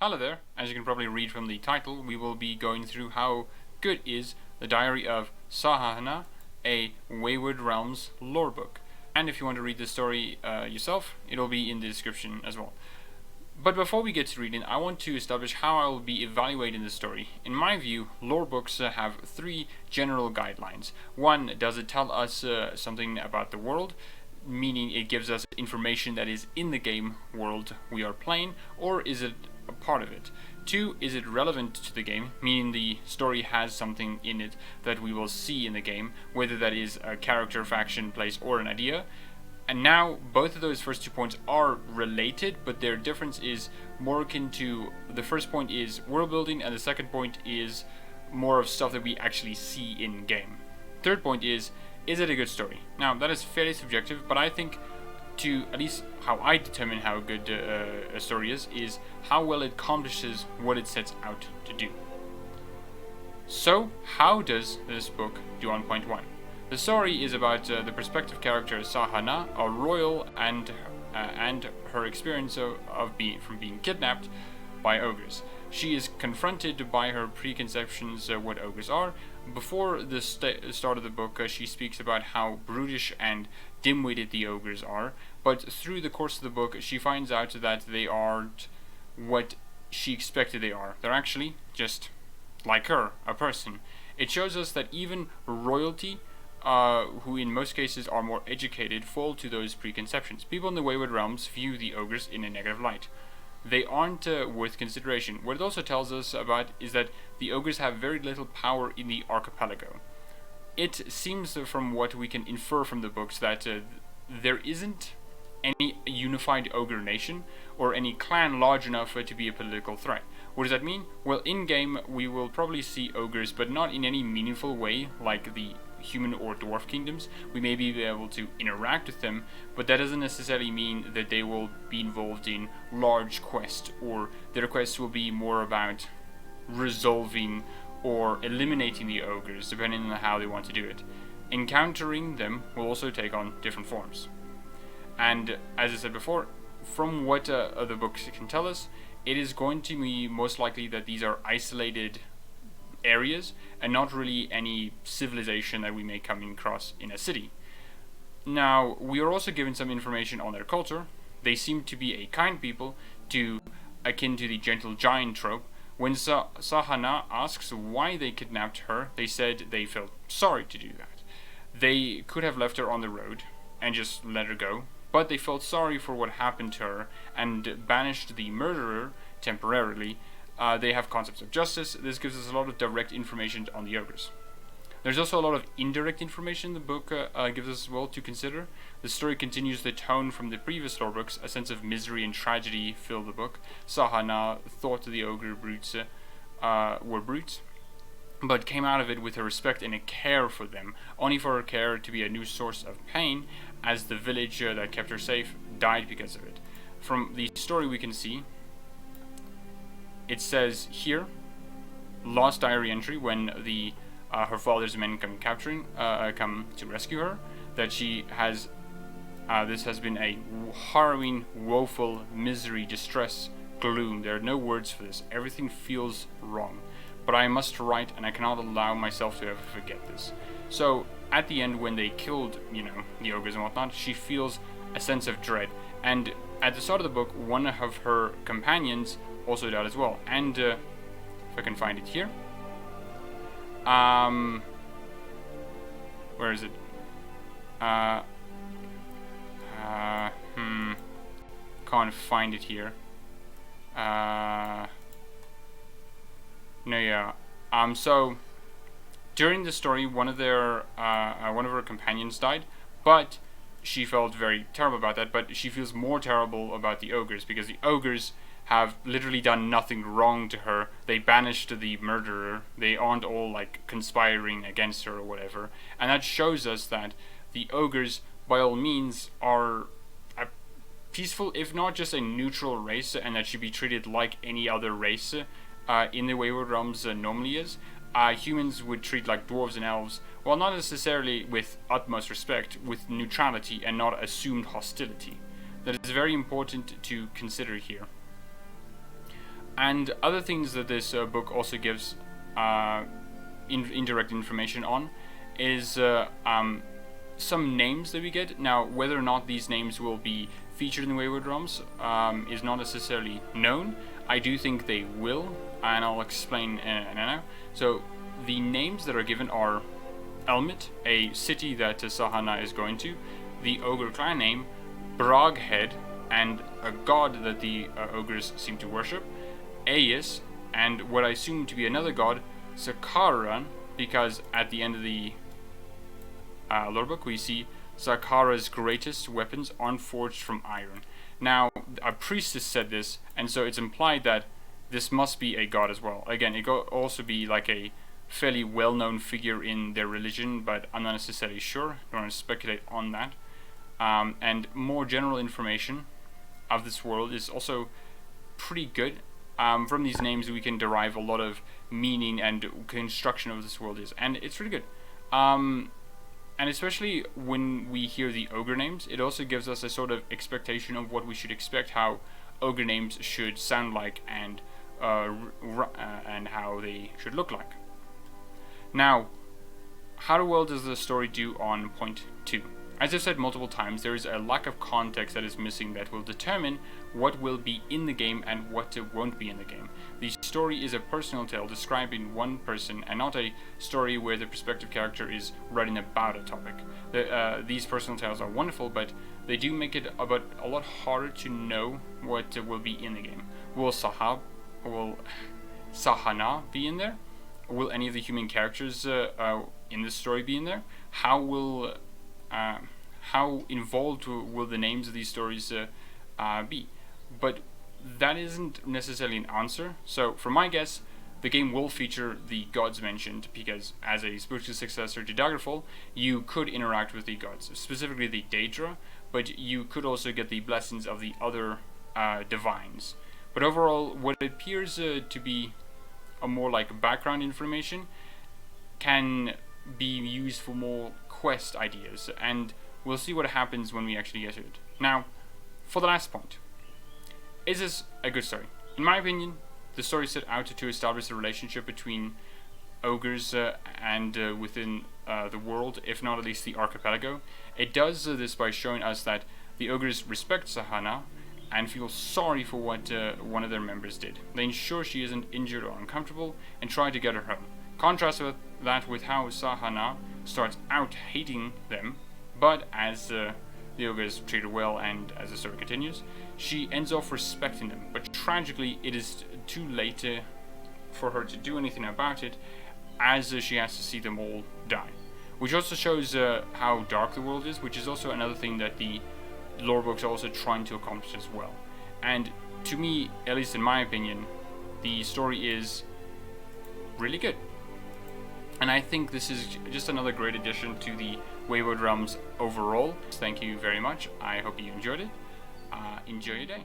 Hello there. As you can probably read from the title, we will be going through how good is the Diary of Sahanna, a Wayward Realms lore book. And if you want to read the story yourself, it'll be in the description as well. But before we get to reading, I want to establish how I will be evaluating the story. In my view, lore books have three general guidelines. One, does it tell us something about the world? Meaning it gives us information that is in the game world we are playing, or is it a part of it? Two, is it relevant to the game, meaning the story has something in it that we will see in the game, whether that is a character, faction, place, or an idea. And now, both of those first 2 points are related, but their difference is more akin to, the first point is world building, and the second point is more of stuff that we actually see in game. Third point is it a good story? Now, that is fairly subjective, but I think to, at least how I determine how good a story is how well it accomplishes what it sets out to do. So, how does this book do on point one? The story is about the perspective character Sahanna, a royal, and her experience of being kidnapped by ogres. She is confronted by her preconceptions what ogres are. Before the start of the book, she speaks about how brutish and dim-witted the ogres are, but through the course of the book, she finds out that they aren't what she expected they are. They're actually just like her, a person. It shows us that even royalty, who in most cases are more educated, fall to those preconceptions. People in the Wayward Realms view the ogres in a negative light. They aren't worth consideration. What it also tells us about is that the ogres have very little power in the archipelago. It seems from what we can infer from the books that there isn't any unified ogre nation or any clan large enough to be a political threat. What does that mean? Well, in-game we will probably see ogres, but not in any meaningful way like the human or dwarf kingdoms. We may be able to interact with them, but that doesn't necessarily mean that they will be involved in large quests, or their quests will be more about resolving or eliminating the ogres, depending on how they want to do it. Encountering them will also take on different forms. And as I said before, from what other books can tell us, it is going to be most likely that these are isolated areas and not really any civilization that we may come across in a city. Now, we are also given some information on their culture. They seem to be a kind people, akin to the gentle giant trope. When Sahanna asks why they kidnapped her, they said they felt sorry to do that. They could have left her on the road and just let her go, but they felt sorry for what happened to her and banished the murderer temporarily. They have concepts of justice. This gives us a lot of direct information on the ogres. There's also a lot of indirect information the book gives us as well to consider. The story continues the tone from the previous lore books. A sense of misery and tragedy fill the book. Sahanna thought the ogre brutes were brutes, but came out of it with a respect and a care for them, only for her care to be a new source of pain, as the village that kept her safe died because of it. From the story we can see, it says here, lost diary entry when her father's men come to rescue her, that she has this has been a harrowing, woeful misery, distress, gloom. There are no words for this. Everything feels wrong. But I must write, and I cannot allow myself to ever forget this. So at the end, when they killed, the ogres and whatnot, she feels a sense of dread. And at the start of the book, one of her companions also died as well. And if I can find it here, where is it? Can't find it here. So during the story, one of her companions died, but she felt very terrible about that. But she feels more terrible about the ogres, because the ogres have literally done nothing wrong to her. They banished the murderer. They aren't all like conspiring against her or whatever. And that shows us that the ogres, by all means, are a peaceful, if not just a neutral race, and that should be treated like any other race in the Wayward Realms normally is. Humans would treat like dwarves and elves, while not necessarily with utmost respect, with neutrality and not assumed hostility. That is very important to consider here. And other things that this book also gives indirect information on is some names that we get. Now, whether or not these names will be featured in the Wayward Realms is not necessarily known. I do think they will, and I'll explain now. So, the names that are given are Elmit, a city that Sahanna is going to, the Ogre clan name, Broghead, and a god that the Ogres seem to worship, Aeus, and what I assume to be another god, Sakarran, because at the end of the lore book we see Sakara's greatest weapons aren't forged from iron. Now, a priestess said this, and so it's implied that this must be a god as well. Again, it could also be like a fairly well-known figure in their religion, but I'm not necessarily sure. I don't want to speculate on that. And more general information of this world is also pretty good. From these names we can derive a lot of meaning and construction of this world and it's really good. And especially when we hear the ogre names, it also gives us a sort of expectation of what we should expect, how ogre names should sound like, and how they should look like. Now, how well does the story do on point 2? As I've said multiple times, there is a lack of context that is missing that will determine what will be in the game and what won't be in the game. The story is a personal tale describing one person and not a story where the perspective character is writing about a topic. These personal tales are wonderful, but they do make it a lot harder to know what will be in the game. Will Sahanna be in there? Will any of the human characters in this story be in there? How involved will the names of these stories be? But that isn't necessarily an answer. So, for my guess, the game will feature the gods mentioned, because as a spiritual successor to Daggerfall, you could interact with the gods, specifically the Daedra, but you could also get the blessings of the other divines. But overall, what appears to be a more like background information can be used for more quest ideas, and we'll see what happens when we actually get to it. Now, for the last point, is this a good story? In my opinion, the story set out to establish a relationship between ogres and within the world, if not at least the archipelago. It does this by showing us that the ogres respect Sahanna and feel sorry for what one of their members did. They ensure she isn't injured or uncomfortable and try to get her home. Contrast that with how Sahanna starts out hating them, but as the ogres treat her well and as the story continues, she ends off respecting them. But tragically, it is too late for her to do anything about it, as she has to see them all die. Which also shows how dark the world is, which is also another thing that the lore books are also trying to accomplish as well. And to me, at least in my opinion, the story is really good. And I think this is just another great addition to the Wayward Realms overall. Thank you very much. I hope you enjoyed it. Enjoy your day.